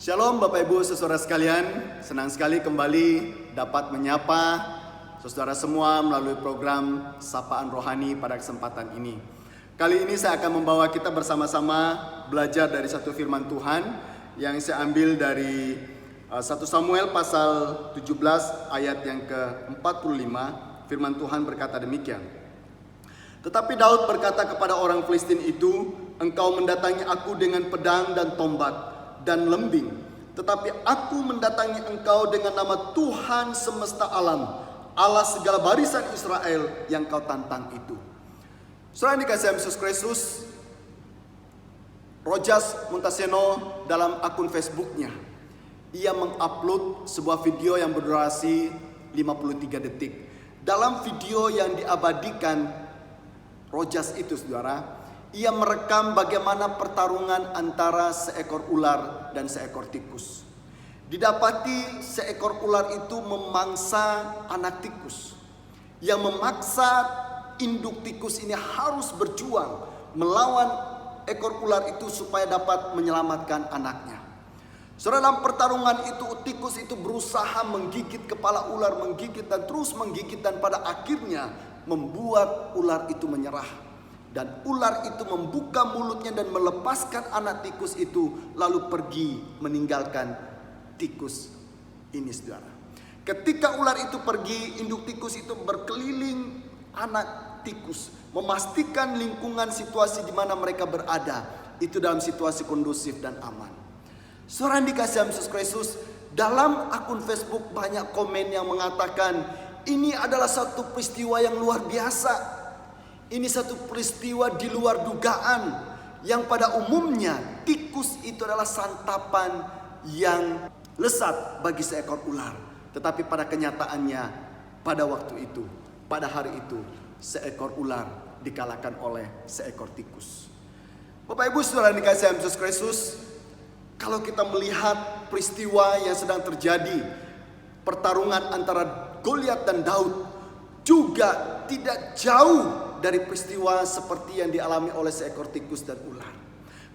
Shalom Bapak Ibu saudara sekalian, senang sekali kembali dapat menyapa saudara semua melalui program Sapaan Rohani pada kesempatan ini. Kali ini saya akan membawa kita bersama-sama belajar dari satu firman Tuhan yang saya ambil dari 1 Samuel pasal 17 ayat yang ke-45. Firman Tuhan berkata demikian. Tetapi Daud berkata kepada orang Filistin itu, "Engkau mendatangi aku dengan pedang dan tombak dan lembing, tetapi aku mendatangi engkau dengan nama Tuhan semesta alam, Allah segala barisan Israel yang kau tantang itu." Saudara yang dikasihi Yesus Kristus, Rojas Muntaseno dalam akun Facebooknya, ia mengupload sebuah video yang berdurasi 53 detik. Dalam video yang diabadikan Rojas itu, saudara, ia merekam bagaimana pertarungan antara seekor ular dan seekor tikus. Didapati seekor ular itu memangsa anak tikus, yang memaksa induk tikus ini harus berjuang melawan ekor ular itu supaya dapat menyelamatkan anaknya. Saudara, dalam pertarungan itu tikus itu berusaha menggigit kepala ular, menggigit dan terus menggigit, dan pada akhirnya membuat ular itu menyerah. Dan ular itu membuka mulutnya dan melepaskan anak tikus itu, lalu pergi meninggalkan tikus ini, saudara. Ketika ular itu pergi, induk tikus itu berkeliling anak tikus, memastikan lingkungan situasi di mana mereka berada itu dalam situasi kondusif dan aman. Saudara yang dikasihi Yesus Kristus, dalam akun Facebook banyak komen yang mengatakan ini adalah satu peristiwa yang luar biasa. Ini satu peristiwa di luar dugaan, yang pada umumnya tikus itu adalah santapan yang lezat bagi seekor ular. Tetapi pada kenyataannya, pada waktu itu, pada hari itu, seekor ular dikalahkan oleh seekor tikus. Bapak Ibu saudara yang dikasihi Yesus Kristus, kalau kita melihat peristiwa yang sedang terjadi, pertarungan antara Goliat dan Daud, juga tidak jauh dari peristiwa seperti yang dialami oleh seekor tikus dan ular.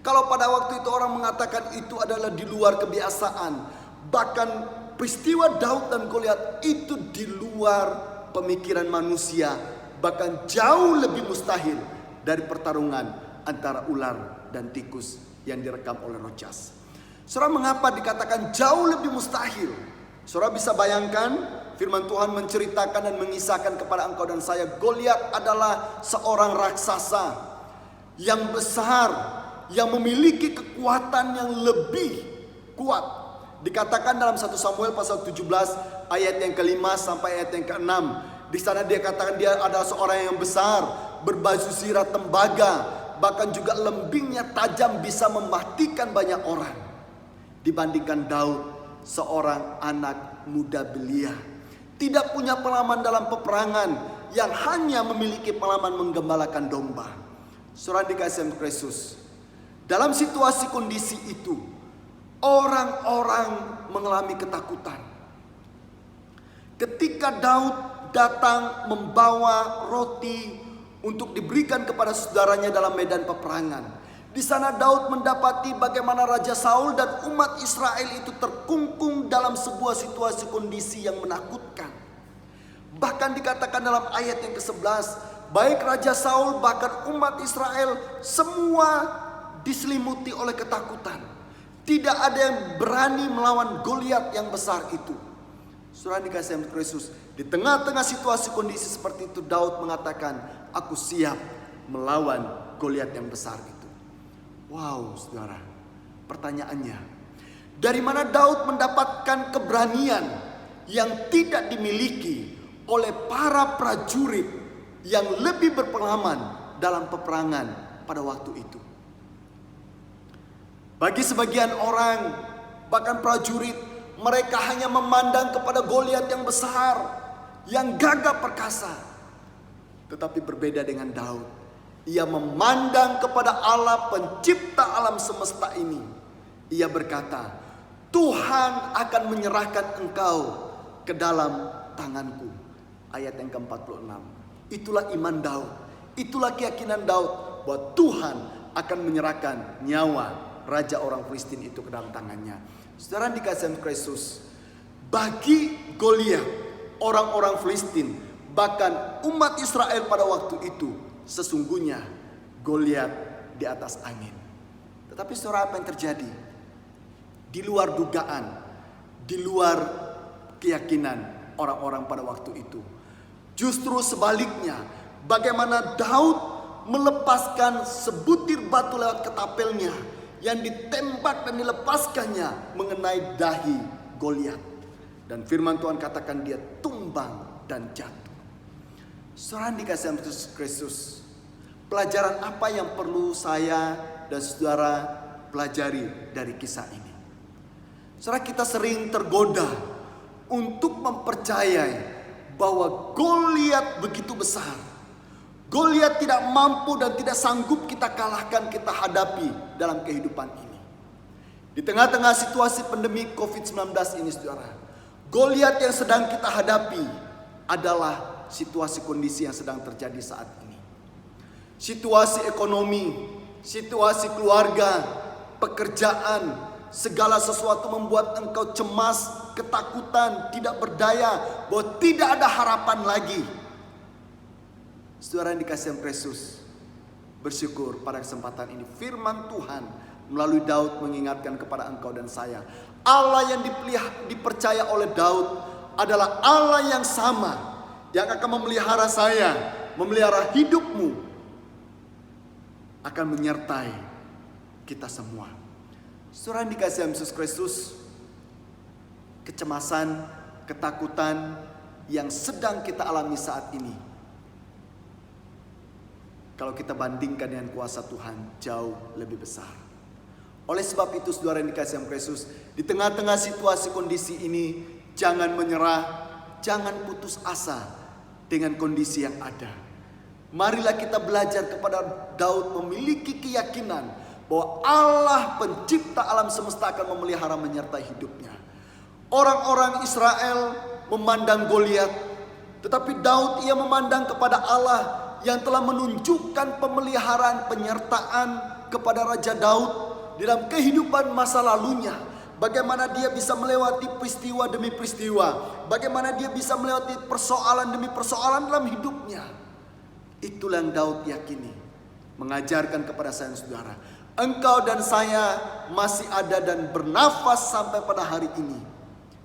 Kalau pada waktu itu orang mengatakan itu adalah di luar kebiasaan, bahkan peristiwa Daud dan Goliat itu di luar pemikiran manusia, bahkan jauh lebih mustahil dari pertarungan antara ular dan tikus yang direkam oleh Rojas. Saudara, mengapa dikatakan jauh lebih mustahil? Saudara bisa bayangkan, firman Tuhan menceritakan dan mengisahkan kepada engkau dan saya, Goliat adalah seorang raksasa yang besar, yang memiliki kekuatan yang lebih kuat. Dikatakan dalam 1 Samuel pasal 17 ayat yang ke-5 sampai ayat yang ke-6. Di sana dia katakan dia adalah seorang yang besar, berbaju zirah tembaga, bahkan juga lembingnya tajam bisa mematikan banyak orang. Dibandingkan Daud, seorang anak muda belia, tidak punya pengalaman dalam peperangan, yang hanya memiliki pengalaman menggembalakan domba. Saudara dikasihi Kristus, dalam situasi kondisi itu, orang-orang mengalami ketakutan. Ketika Daud datang membawa roti untuk diberikan kepada saudaranya dalam medan peperangan, di sana Daud mendapati bagaimana Raja Saul dan umat Israel itu terkungkung dalam sebuah situasi kondisi yang menakutkan. Bahkan dikatakan dalam ayat yang ke-11, baik Raja Saul bahkan umat Israel semua diselimuti oleh ketakutan. Tidak ada yang berani melawan Goliat yang besar itu. Saudara dikasihi Kristus, di tengah-tengah situasi kondisi seperti itu, Daud mengatakan, aku siap melawan Goliat yang besar itu. Wow, saudara, pertanyaannya, dari mana Daud mendapatkan keberanian yang tidak dimiliki oleh para prajurit yang lebih berpengalaman dalam peperangan pada waktu itu? Bagi sebagian orang, bahkan prajurit, mereka hanya memandang kepada Goliat yang besar, yang gagah perkasa. Tetapi berbeda dengan Daud. Ia memandang kepada Allah pencipta alam semesta ini. Ia berkata, Tuhan akan menyerahkan engkau ke dalam tanganku. Ayat yang ke-46. Itulah iman Daud. Itulah keyakinan Daud bahwa Tuhan akan menyerahkan nyawa raja orang Filistin itu ke dalam tangannya. Saudara dikasihi Kristus, bagi Goliat, orang-orang Filistin, bahkan umat Israel pada waktu itu, sesungguhnya Goliat di atas angin. Tetapi saudara, apa yang terjadi? Di luar dugaan, di luar keyakinan orang-orang pada waktu itu. Justru sebaliknya, bagaimana Daud melepaskan sebutir batu lewat ketapelnya yang ditembak dan dilepaskannya mengenai dahi Goliat. Dan firman Tuhan katakan dia tumbang dan jatuh. Saudara dikasihi Kristus, pelajaran apa yang perlu saya dan saudara pelajari dari kisah ini? Saudara, kita sering tergoda untuk mempercayai bahwa Goliat begitu besar. Goliat tidak mampu dan tidak sanggup kita kalahkan, kita hadapi dalam kehidupan ini. Di tengah-tengah situasi pandemi COVID-19 ini, saudara, Goliat yang sedang kita hadapi adalah situasi kondisi yang sedang terjadi saat ini. Situasi ekonomi, situasi keluarga, pekerjaan, segala sesuatu membuat engkau cemas, ketakutan, tidak berdaya, bahwa tidak ada harapan lagi. Saudara yang dikasihi Kristus, bersyukur pada kesempatan ini firman Tuhan melalui Daud mengingatkan kepada engkau dan saya, Allah yang dipercaya oleh Daud adalah Allah yang sama, yang akan memelihara saya, memelihara hidupmu, akan menyertai kita semua. Saudara yang dikasihi Yesus Kristus, kecemasan, ketakutan yang sedang kita alami saat ini, kalau kita bandingkan dengan kuasa Tuhan, jauh lebih besar. Oleh sebab itu, saudara yang dikasihi Kristus, di tengah-tengah situasi kondisi ini, jangan menyerah, jangan putus asa dengan kondisi yang ada. Marilah kita belajar kepada Daud memiliki keyakinan bahwa Allah pencipta alam semesta akan memelihara menyertai hidupnya. Orang-orang Israel memandang Goliat, tetapi Daud ia memandang kepada Allah yang telah menunjukkan pemeliharaan penyertaan kepada Raja Daud dalam kehidupan masa lalunya. Bagaimana dia bisa melewati peristiwa demi peristiwa, bagaimana dia bisa melewati persoalan demi persoalan dalam hidupnya. Itulah yang Daud yakini, mengajarkan kepada saya saudara, engkau dan saya masih ada dan bernafas sampai pada hari ini.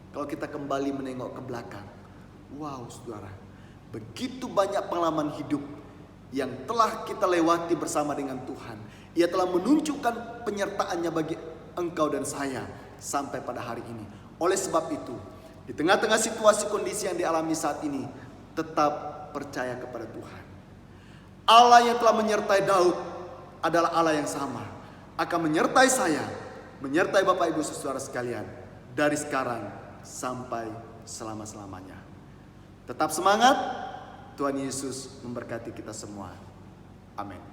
Kalau kita kembali menengok ke belakang, wow saudara, begitu banyak pengalaman hidup yang telah kita lewati bersama dengan Tuhan. Ia telah menunjukkan penyertaannya bagi engkau dan saya sampai pada hari ini. Oleh sebab itu, di tengah-tengah situasi kondisi yang dialami saat ini, tetap percaya kepada Tuhan. Allah yang telah menyertai Daud adalah Allah yang sama, akan menyertai saya, menyertai Bapak Ibu Saudara sekalian, dari sekarang sampai selama-selamanya. Tetap semangat. Tuhan Yesus memberkati kita semua. Amin.